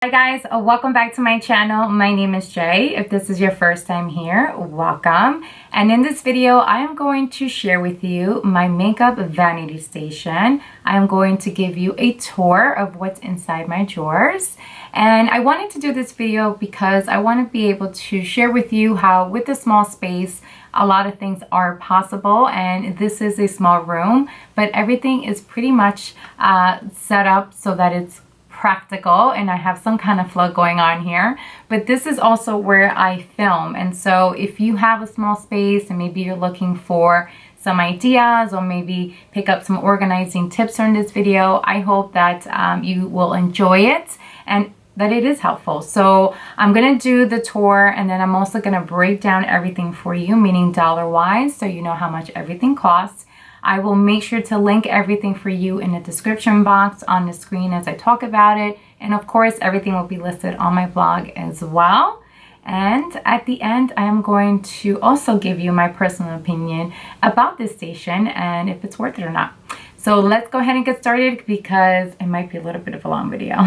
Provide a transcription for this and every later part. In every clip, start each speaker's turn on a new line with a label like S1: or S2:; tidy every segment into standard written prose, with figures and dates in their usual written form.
S1: Hi guys, welcome back to my channel. My name is Jay. If this is your first time here, welcome. And in this video, I am going to share with you my makeup vanity station. I'm going to give you a tour of what's inside my drawers. And I wanted to do this video because I want to be able to share with you how with a small space, a lot of things are possible. And this is a small room, but everything is pretty much set up so that it's practical, and I have some kind of flow going on here. But this is also where I film, and so if you have a small space and maybe you're looking for some ideas or maybe pick up some organizing tips from this video, I hope that you will enjoy it and that it is helpful. So I'm gonna do the tour, and then I'm also gonna break down everything for you, meaning dollar wise, so you know how much everything costs. I will make sure to link everything for you in the description box on the screen as I talk about it. And of course, everything will be listed on my blog as well. And at the end, I am going to also give you my personal opinion about this station and if it's worth it or not. So let's go ahead and get started because it might be a little bit of a long video.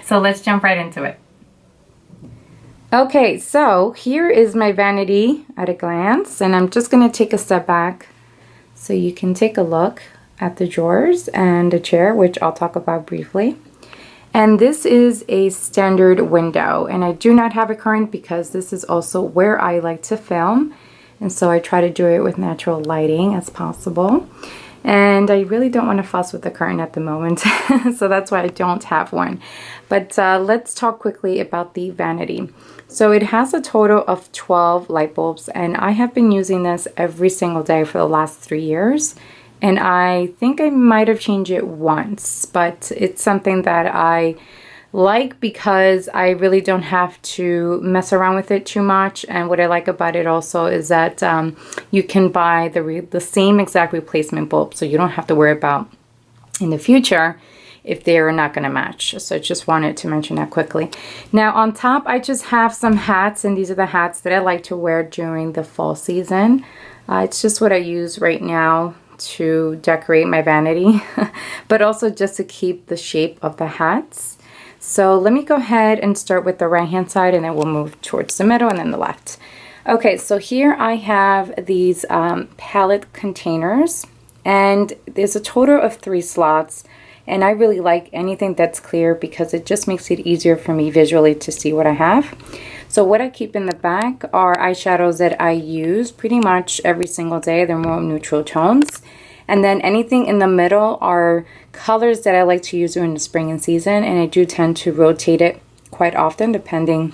S1: So let's jump right into it. Okay, so here is my vanity at a glance, and I'm just gonna take a step back so you can take a look at the drawers and the chair, which I'll talk about briefly. And this is a standard window, and I do not have a current because this is also where I like to film. And so I try to do it with natural lighting as possible. And I really don't want to fuss with the curtain at the moment, so that's why I don't have one. But let's talk quickly about the vanity. So it has a total of 12 light bulbs, and I have been using this every single day for the last 3 years. And I think I might have changed it once, but it's something that I like because I really don't have to mess around with it too much. And what I like about it also is that you can buy the same exact replacement bulb, so you don't have to worry about in the future if they're not going to match. So I just wanted to mention that quickly. Now on top, I just have some hats, and these are the hats that I like to wear during the fall season. It's just what I use right now to decorate my vanity, but also just to keep the shape of the hats. So let me go ahead and start with the right hand side, and then we'll move towards the middle and then the left. Okay, so here I have these palette containers, and there's a total of 3 slots. And I really like anything that's clear because it just makes it easier for me visually to see what I have. So what I keep in the back are eyeshadows that I use pretty much every single day. They're more neutral tones. And then anything in the middle are colors that I like to use during the spring and season. And I do tend to rotate it quite often depending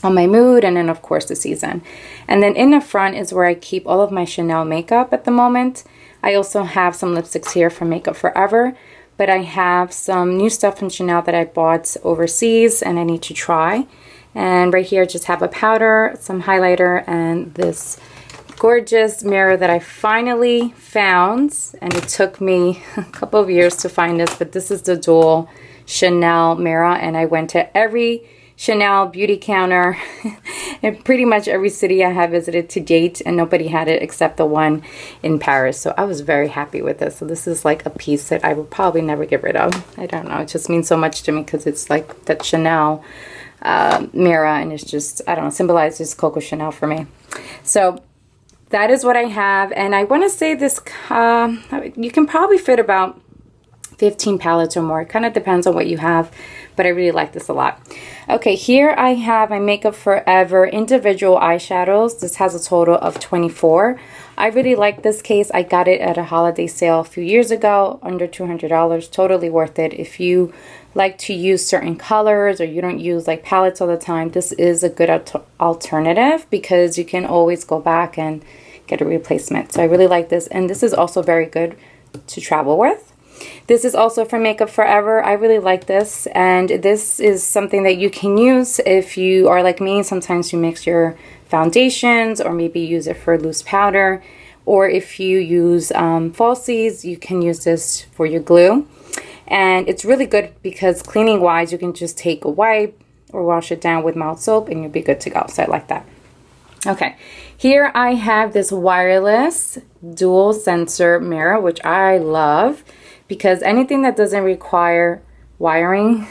S1: on my mood and then of course the season. And then in the front is where I keep all of my Chanel makeup at the moment. I also have some lipsticks here from Makeup Forever. But I have some new stuff from Chanel that I bought overseas and I need to try. And right here I just have a powder, some highlighter, and this gorgeous mirror that I finally found. And it took me a couple of years to find this, but this is the dual Chanel mirror. And I went to every Chanel beauty counter in pretty much every city I have visited to date, and nobody had it except the one in Paris. So I was very happy with this. So this is like a piece that I will probably never get rid of. I don't know, it just means so much to me because it's like that Chanel mirror, and it's just, I don't know, symbolizes Coco Chanel for me. So that is what I have, and I want to say this, you can probably fit about 15 palettes or more. It kind of depends on what you have, but I really like this a lot. Okay, here I have my Makeup Forever individual eyeshadows. This has a total of 24. I really like this case. I got it at a holiday sale a few years ago, under $200. Totally worth it. If you like to use certain colors or you don't use like palettes all the time, this is a good alternative because you can always go back and get a replacement. So I really like this, and this is also very good to travel with. This is also from Makeup Forever. I really like this, and this is something that you can use if you are like me. Sometimes you mix your foundations or maybe use it for loose powder, or if you use falsies, you can use this for your glue. And it's really good because cleaning wise, you can just take a wipe or wash it down with mild soap and you'll be good to go. So I like that. Okay, here I have this wireless dual sensor mirror, which I love because anything that doesn't require wiring.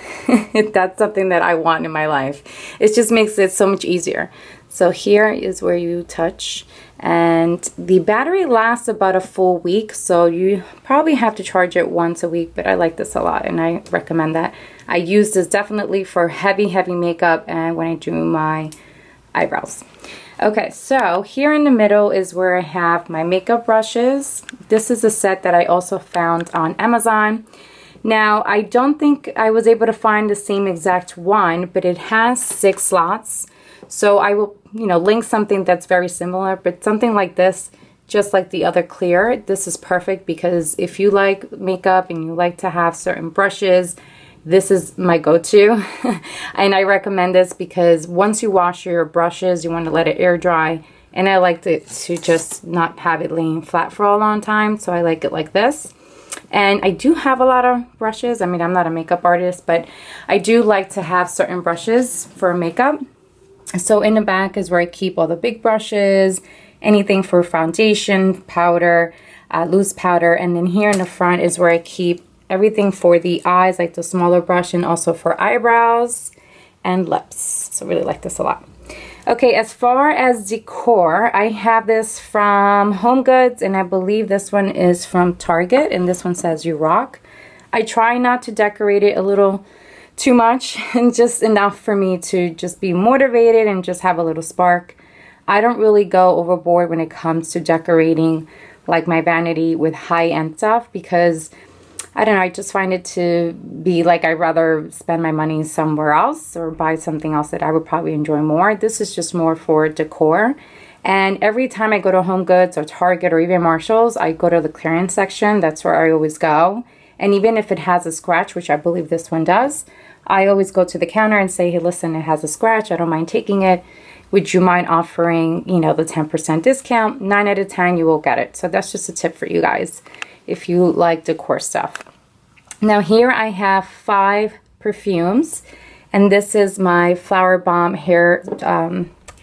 S1: That's something that I want in my life. It just makes it so much easier. So here is where you touch, and the battery lasts about a full week, so you probably have to charge it once a week, but I like this a lot and I recommend that. I use this definitely for heavy makeup and when I do my eyebrows. Okay, so here in the middle is where I have my makeup brushes. This is a set that I also found on Amazon. Now, I don't think I was able to find the same exact one, but it has 6 slots. So I will, link something that's very similar, but something like this, just like the other clear, this is perfect because if you like makeup and you like to have certain brushes, this is my go-to. And I recommend this because once you wash your brushes, you want to let it air dry. And I like it to just not have it laying flat for a long time. So I like it like this. And I do have a lot of brushes. I mean, I'm not a makeup artist, but I do like to have certain brushes for makeup. So in the back is where I keep all the big brushes, anything for foundation, powder, loose powder. And then here in the front is where I keep everything for the eyes, like the smaller brush, and also for eyebrows and lips. So I really like this a lot. Okay, as far as decor, I have this from Home Goods, and I believe this one is from Target, and this one says "You Rock." I try not to decorate it a little too much, and just enough for me to just be motivated and just have a little spark. I don't really go overboard when it comes to decorating like my vanity with high-end stuff because I don't know, I just find it to be like I'd rather spend my money somewhere else or buy something else that I would probably enjoy more. This is just more for decor. And every time I go to Home Goods or Target or even Marshall's, I go to the clearance section. That's where I always go. And even if it has a scratch, which I believe this one does, I always go to the counter and say, hey, listen, it has a scratch. I don't mind taking it. Would you mind offering, the 10% discount? 9 out of 10, you will get it. So that's just a tip for you guys if you like decor stuff. Now here I have 5 perfumes, and this is my Flower Bomb hair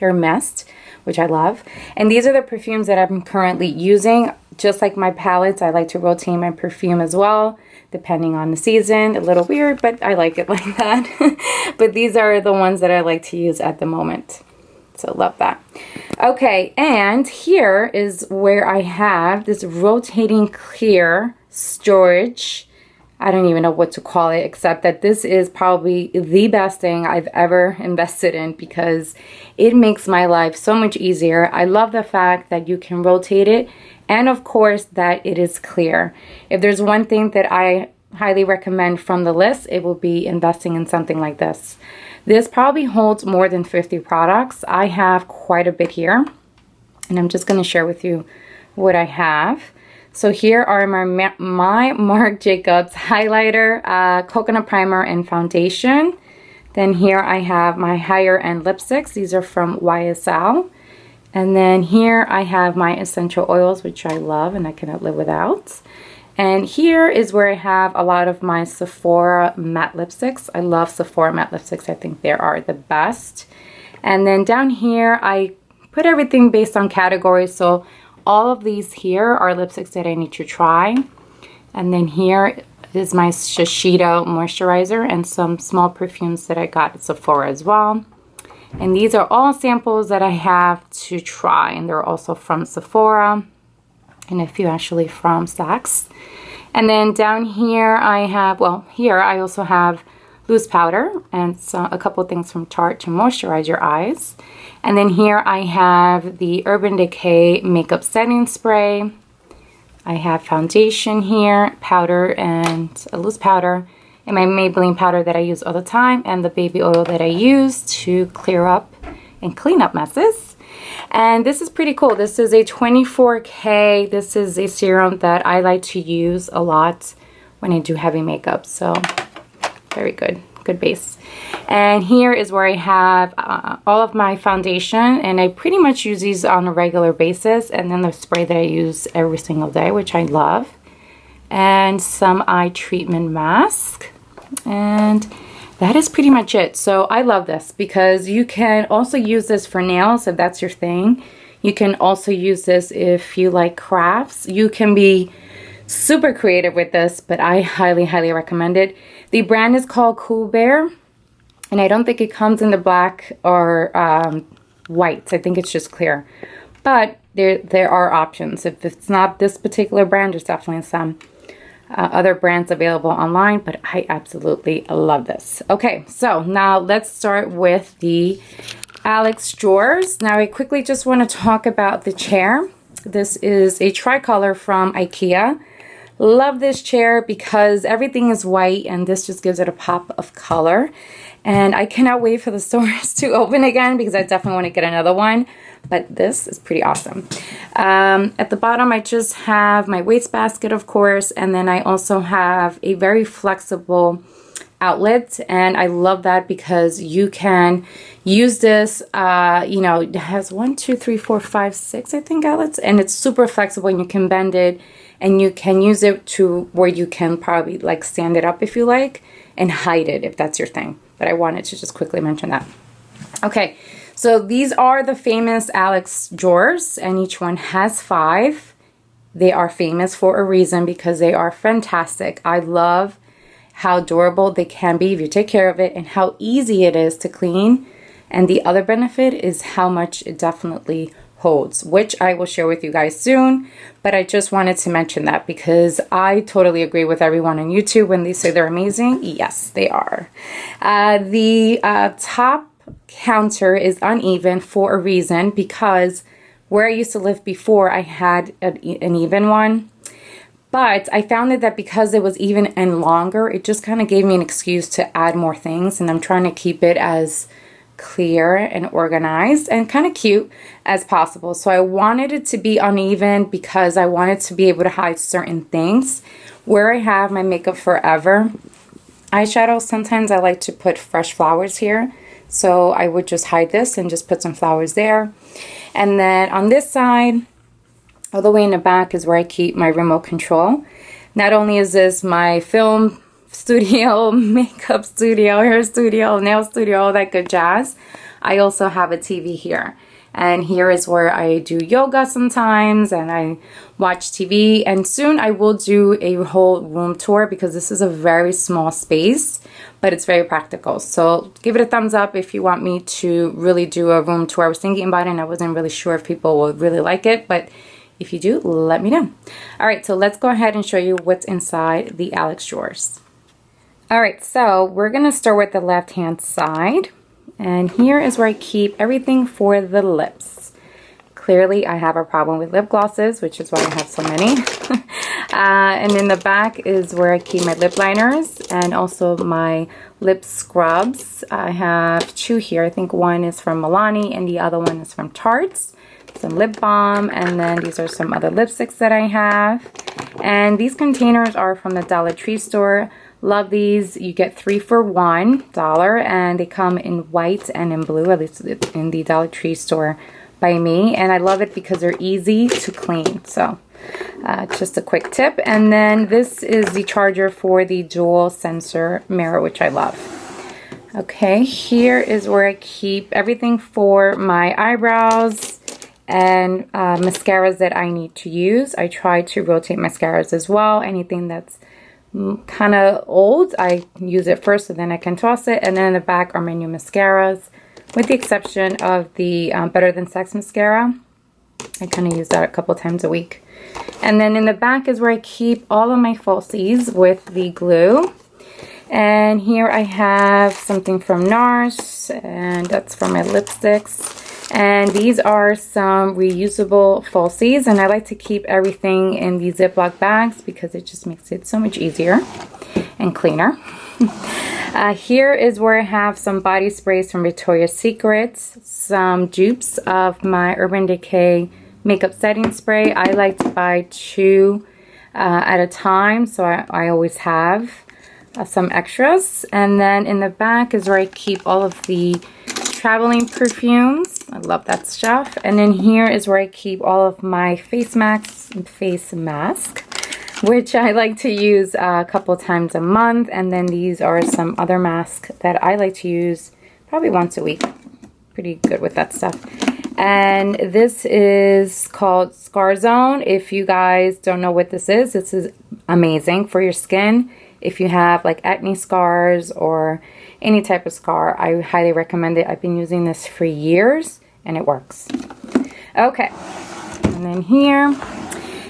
S1: mist, which I love. And these are the perfumes that I'm currently using. Just like my palettes, I like to rotate my perfume as well, depending on the season. A little weird, but I like it like that. But these are the ones that I like to use at the moment. So love that. Okay, and here is where I have this rotating clear storage. I don't even know what to call it, except that this is probably the best thing I've ever invested in because it makes my life so much easier. I love the fact that you can rotate it, and of course that it is clear. If there's one thing that I highly recommend from the list, it will be investing in something like this. This probably holds more than 50 products. I have quite a bit here, and I'm just going to share with you what I have. So here are my Marc Jacobs highlighter, coconut primer, and foundation. Then here I have my higher end lipsticks. These are from YSL. And then here I have my essential oils, which I love and I cannot live without. And here is where I have a lot of my Sephora matte lipsticks. I love Sephora matte lipsticks. I think they are the best. And then down here, I put everything based on categories. So all of these here are lipsticks that I need to try. And then here is my Shiseido moisturizer and some small perfumes that I got at Sephora as well. And these are all samples that I have to try. And they're also from Sephora. And a few actually from Saks. And then down here I have, here I also have loose powder and a couple things from Tarte to moisturize your eyes. And then here I have the Urban Decay makeup setting spray. I have foundation here, powder, and a loose powder, and my Maybelline powder that I use all the time, and the baby oil that I use to clear up and clean up messes. And this is pretty cool. This is a 24K. This is a serum that I like to use a lot when I do heavy makeup. So very good. Good base. And here is where I have all of my foundation. And I pretty much use these on a regular basis. And then the spray that I use every single day, which I love. And some eye treatment mask. And that is pretty much it. So I love this because you can also use this for nails if that's your thing. You can also use this if you like crafts. You can be super creative with this, but I highly, highly recommend it. The brand is called CoolBear, and I don't think it comes in the black or white. I think it's just clear. But there are options. If it's not this particular brand, there's definitely some other brands available online, but I absolutely love this. Okay, so now let's start with the Alex drawers. Now I quickly just want to talk about the chair. This is a tricolor from IKEA. Love this chair because everything is white and this just gives it a pop of color. And I cannot wait for the stores to open again because I definitely want to get another one. But this is pretty awesome. At the bottom, I just have my wastebasket, of course, and then I also have a very flexible outlet, and I love that because you can use this, you know, it has 1, 2, 3, 4, 5, 6, I think, outlets, and it's super flexible, and you can bend it, and you can use it to where you can probably like stand it up if you like, and hide it if that's your thing. But I wanted to just quickly mention that. Okay, so these are the famous Alex drawers, and each one has 5. They are famous for a reason because they are fantastic. I love how durable they can be if you take care of it and how easy it is to clean. And the other benefit is how much it definitely holds, which I will share with you guys soon. But I just wanted to mention that because I totally agree with everyone on YouTube when they say they're amazing. Yes, they are. The top counter is uneven for a reason because where I used to live before, I had an even one. But I found that because it was even and longer, it just kind of gave me an excuse to add more things. And I'm trying to keep it as clear and organized and kind of cute as possible. So I wanted it to be uneven because I wanted to be able to hide certain things. Where I have my Makeup Forever eyeshadow, sometimes I like to put fresh flowers here. So I would just hide this and just put some flowers there. And then on this side, all the way in the back is where I keep my remote control. Not only is this my film studio, makeup studio, hair studio, nail studio, all that good jazz, I also have a TV here. And here is where I do yoga sometimes and I watch TV. And soon I will do a whole room tour because this is a very small space, but it's very practical. So give it a thumbs up if you want me to really do a room tour. I was thinking about it and I wasn't really sure if people would really like it, but if you do, let me know. All right, so let's go ahead and show you what's inside the Alex drawers. All right, so we're gonna start with the left-hand side. And here is where I keep everything for the lips. Clearly, I have a problem with lip glosses, which is why I have so many. And in the back is where I keep my lip liners and also my lip scrubs. I have 2 here. I think one is from Milani and the other one is from Tarte's. Some lip balm, and then these are some other lipsticks that I have. And these containers are from the Dollar Tree store. Love these. You get 3 for $1, and they come in white and in blue, at least in the Dollar Tree store by me. And I love it because they're easy to clean. So just a quick tip. And then this is the charger for the dual sensor mirror, which I love. Okay, here is where I keep everything for my eyebrows and mascaras that I need to use. I try to rotate mascaras as well. Anything that's kind of old, I use it first and then I can toss it. And then in the back are my new mascaras, with the exception of the Better Than Sex mascara. I kind of use that a couple times a week. And then in the back is where I keep all of my falsies with the glue. And here I have something from NARS, and that's for my lipsticks. And these are some reusable falsies, and I like to keep everything in these Ziploc bags because it just makes it so much easier and cleaner. Here is where I have some body sprays from Victoria's Secret, some dupes of my Urban Decay makeup setting spray. I like to buy 2 at a time, so I always have some extras. And then in the back is where I keep all of the traveling perfumes. I love that stuff. And then here is where I keep all of my face mask, which I like to use a couple times a month. And then these are some other masks that I like to use probably once a week. Pretty good with that stuff. And this is called Scar Zone. If you guys don't know what this is amazing for your skin. If you have like acne scars or any type of scar, I highly recommend it. I've been using this for years and it works. Okay, and then here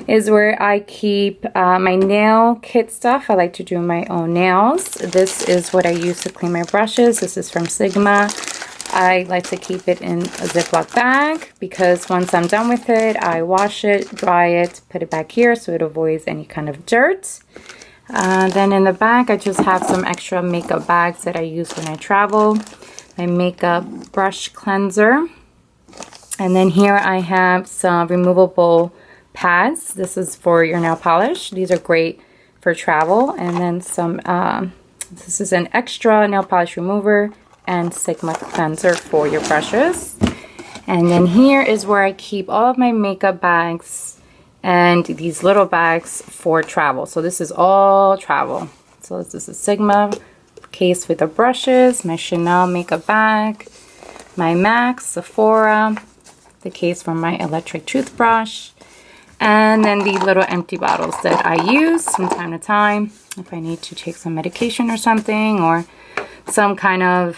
S1: is where I keep my nail kit stuff. I like to do my own nails. This is what I use to clean my brushes. This is from Sigma. I like to keep it in a Ziploc bag because once I'm done with it, I wash it, dry it, put it back here so it avoids any kind of dirt. Then in the back, I just have some extra makeup bags that I use when I travel. My makeup brush cleanser. And then here I have some removable pads. This is for your nail polish. These are great for travel. And then some, this is an extra nail polish remover and Sigma cleanser for your brushes. And then here is where I keep all of my makeup bags and these little bags for travel. So this is all travel. So this is a Sigma case with the brushes, my Chanel makeup bag, my MAC, Sephora, the case for my electric toothbrush, and then the little empty bottles that I use from time to time if I need to take some medication or something, or some kind of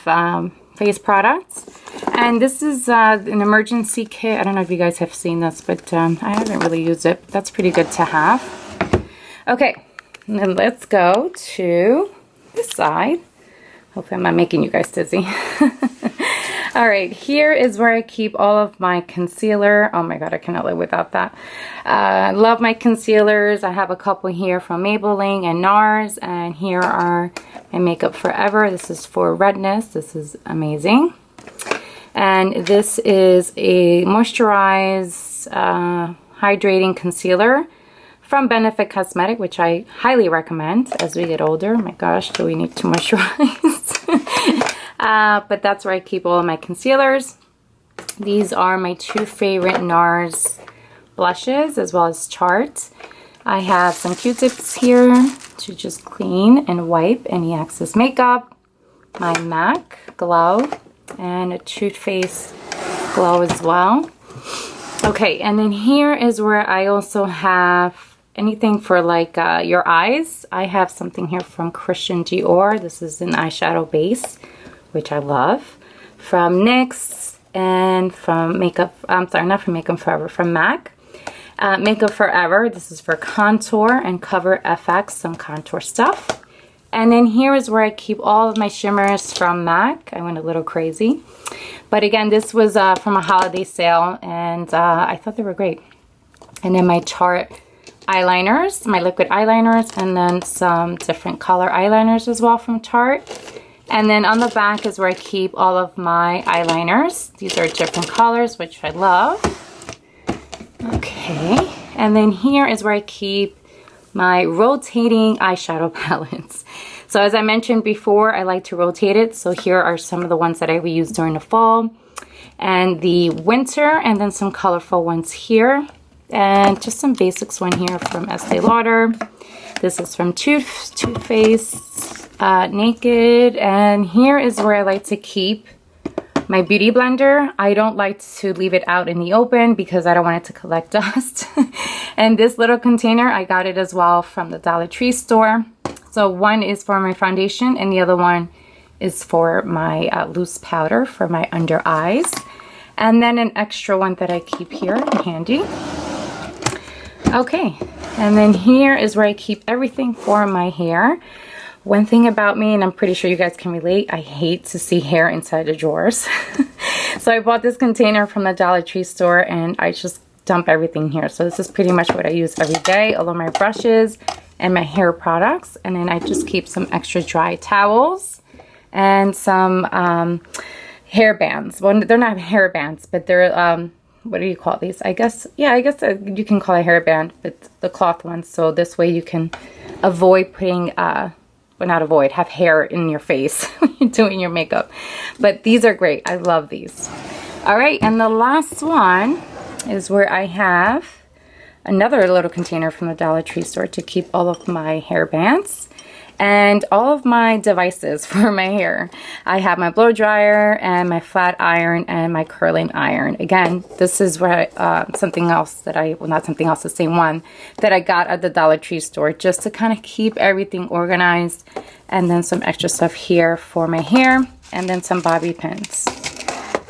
S1: face products. And this is an emergency kit. I don't know if you guys have seen this, but I haven't really used it. But that's pretty good to have. Okay, and then let's go to this side. Hopefully I'm not making you guys dizzy. All right, here is where I keep all of my concealer. Oh my God, I cannot live without that. I love my concealers. I have a couple here from Maybelline and NARS, and here are my Makeup Forever. This is for redness. This is amazing. And this is a moisturized, hydrating concealer from Benefit Cosmetic, which I highly recommend as we get older. Oh my gosh, do we need to moisturize? But that's where I keep all of my concealers. These are my two favorite NARS blushes as well as Chart. I have some Q-tips here to just clean and wipe any excess makeup. My MAC glow and a Too Faced glow as well. Okay, and then here is where I also have anything for like your eyes. I have something here from Christian Dior. This is an eyeshadow base, which I love, from NYX and from Makeup, I'm sorry, not from Makeup Forever, from MAC. Makeup Forever, this is for contour and Cover FX, some contour stuff. And then here is where I keep all of my shimmers from MAC. I went a little crazy. But again, this was from a holiday sale, and I thought they were great. And then my Tarte eyeliners, my liquid eyeliners, and then some different color eyeliners as well from Tarte. And then on the back is where I keep all of my eyeliners. These are different colors, which I love. Okay, and then here is where I keep my rotating eyeshadow palettes. So as I mentioned before, I like to rotate it. So here are some of the ones that I will use during the fall and the winter, and then some colorful ones here. And just some basics one here from Estee Lauder. This is from Too Faced Naked. And here is where I like to keep my beauty blender. I don't like to leave it out in the open because I don't want it to collect dust. And this little container, I got it as well from the Dollar Tree store. So one is for my foundation and the other one is for my loose powder for my under eyes. And then an extra one that I keep here handy. Okay, and then here is where I keep everything for my hair. One thing about me, and I'm pretty sure you guys can relate, I hate to see hair inside the drawers. So I bought this container from the Dollar Tree store and I just dump everything here. So this is pretty much what I use every day, all of my brushes and my hair products. And then I just keep some extra dry towels and some hair bands. Well, they're not hair bands, but they're, what do you call these? I guess, yeah, I guess you can call it a hair band, but the cloth ones. So this way you can avoid putting, well, not avoid, have hair in your face when you're doing your makeup. But these are great. I love these. All right, and the last one is where I have another little container from the Dollar Tree store to keep all of my hair bands. and all of my devices for my hair. I have my blow dryer and my flat iron and my curling iron. Again, this is where something else that well, not something else, the same one that I got at the Dollar Tree store, just to kind of keep everything organized. And then some extra stuff here for my hair, and then some bobby pins.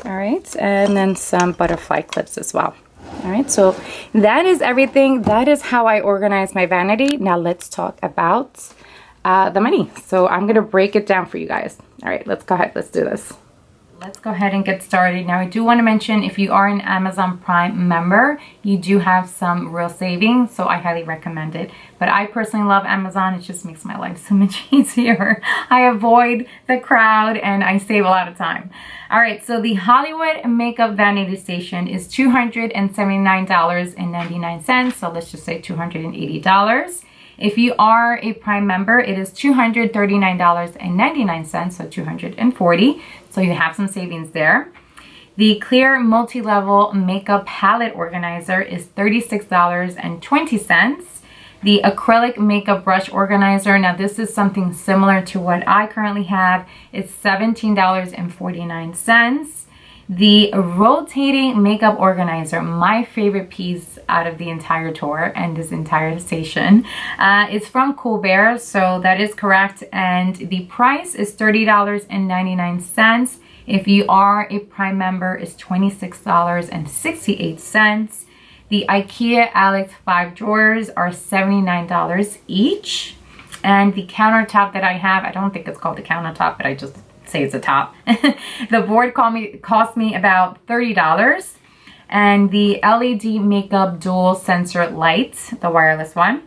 S1: All right, and then some butterfly clips as well. All right, so that is everything. That is how I organize my vanity. Now let's talk about the money. So I'm gonna break it down for you guys. All right, let's go ahead, let's do this. Let's go ahead and get started. Now I do want to mention, if you are an Amazon Prime member, you do have some real savings, so I highly recommend it. But I personally love Amazon. It just makes my life so much easier. I avoid the crowd and I save a lot of time. All right, so the Hollywood Makeup Vanity Station is $279.99. So let's just say $280. If you are a Prime member, it is $239.99, so $240. So you have some savings there. The clear multi-level makeup palette organizer is $36.20. The acrylic makeup brush organizer, now this is something similar to what I currently have, it's $17.49. The rotating makeup organizer, my favorite piece out of the entire tour and this entire station, is from CoolBear, so that is correct, and the price is $30.99. If you are a Prime member, it's $26.68. The IKEA Alex 5 drawers are $79 each, and the countertop that I have, I don't think it's called a countertop, but I just say it's a top. The board cost me about $30, and the LED makeup dual sensor light, the wireless one,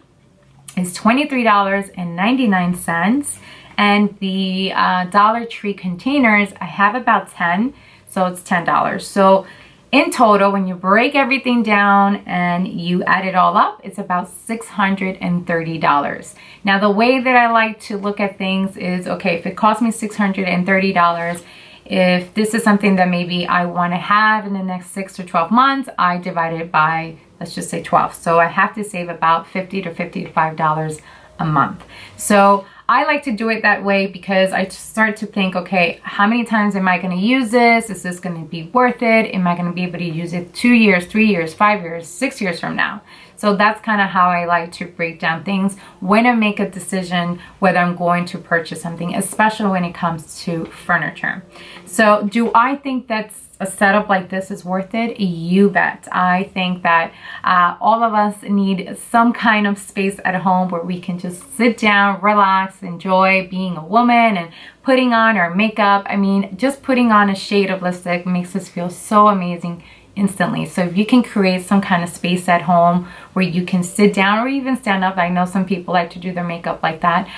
S1: is $23.99. And the Dollar Tree containers, I have about 10, so it's $10. So in total, when you break everything down and you add it all up, it's about $630. Now, the way that I like to look at things is, okay, if it costs me $630, if this is something that maybe I want to have in the next 6 to 12 months, I divide it by, let's just say 12. So I have to save about $50 to $55 a month. So I like to do it that way because I start to think, okay, how many times am I going to use this? Is this going to be worth it? Am I going to be able to use it 2 years, 3 years, 5 years, 6 years from now? So that's kind of how I like to break down things when I make a decision whether I'm going to purchase something, especially when it comes to furniture. So do I think that's a setup like this is worth it? You bet. I think that all of us need some kind of space at home where we can just sit down, relax, enjoy being a woman and putting on our makeup. I mean, just putting on a shade of lipstick makes us feel so amazing instantly. So if you can create some kind of space at home where you can sit down or even stand up, I know some people like to do their makeup like that,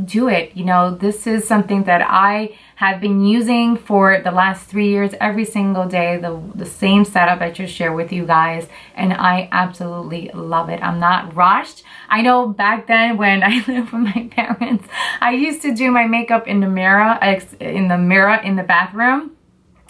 S1: do it. You know, this is something that I have been using for the last 3 years every single day, the same setup I just shared with you guys, and I absolutely love it. I'm not rushed. I know back then when I lived with my parents, I used to do my makeup in the mirror in the bathroom.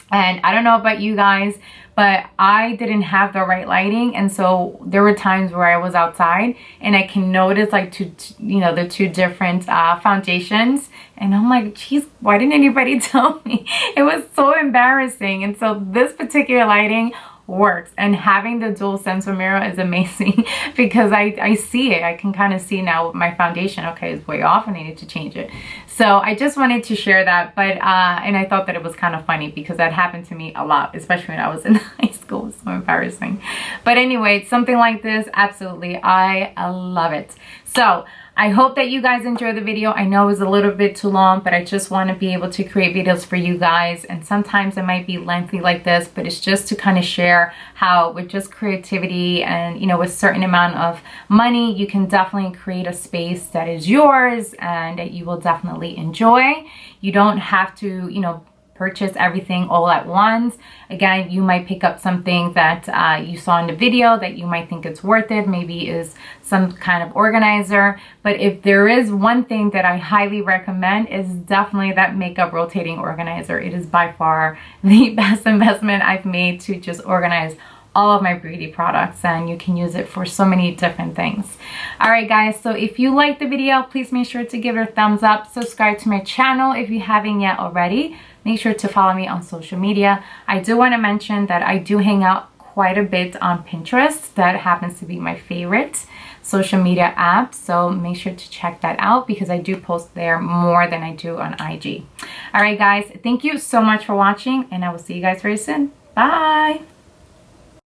S1: And I don't know about you guys, but I didn't have the right lighting, and so there were times where I was outside and I can notice like the two different foundations, and I'm like, geez, why didn't anybody tell me? It was so embarrassing. And so this particular lighting works, and having the dual sensor mirror is amazing because I see it. I can kind of see now my foundation, okay, is way off and I need to change it. So I just wanted to share that, but and I thought that it was kind of funny because that happened to me a lot, especially when I was in high school. It was so embarrassing. But anyway, something like this, absolutely, I love it. So I hope that you guys enjoyed the video. I know it was a little bit too long, but I just want to be able to create videos for you guys. And sometimes it might be lengthy like this, but it's just to kind of share how with just creativity and, you know, with a certain amount of money, you can definitely create a space that is yours and that you will definitely enjoy. You don't have to, you know, purchase everything all at once. Again, you might pick up something that you saw in the video that you might think it's worth it, maybe is some kind of organizer. But if there is one thing that I highly recommend, is definitely that makeup rotating organizer. It is by far the best investment I've made to just organize all of my beauty products, and you can use it for so many different things. All right guys, so if you liked the video, please make sure to give it a thumbs up. Subscribe to my channel if you haven't yet already. Make sure to follow me on social media. I do want to mention that I do hang out quite a bit on Pinterest. That happens to be my favorite social media app, so make sure to check that out because I do post there more than I do on IG. All right guys, thank you so much for watching, and I will see you guys very soon. Bye.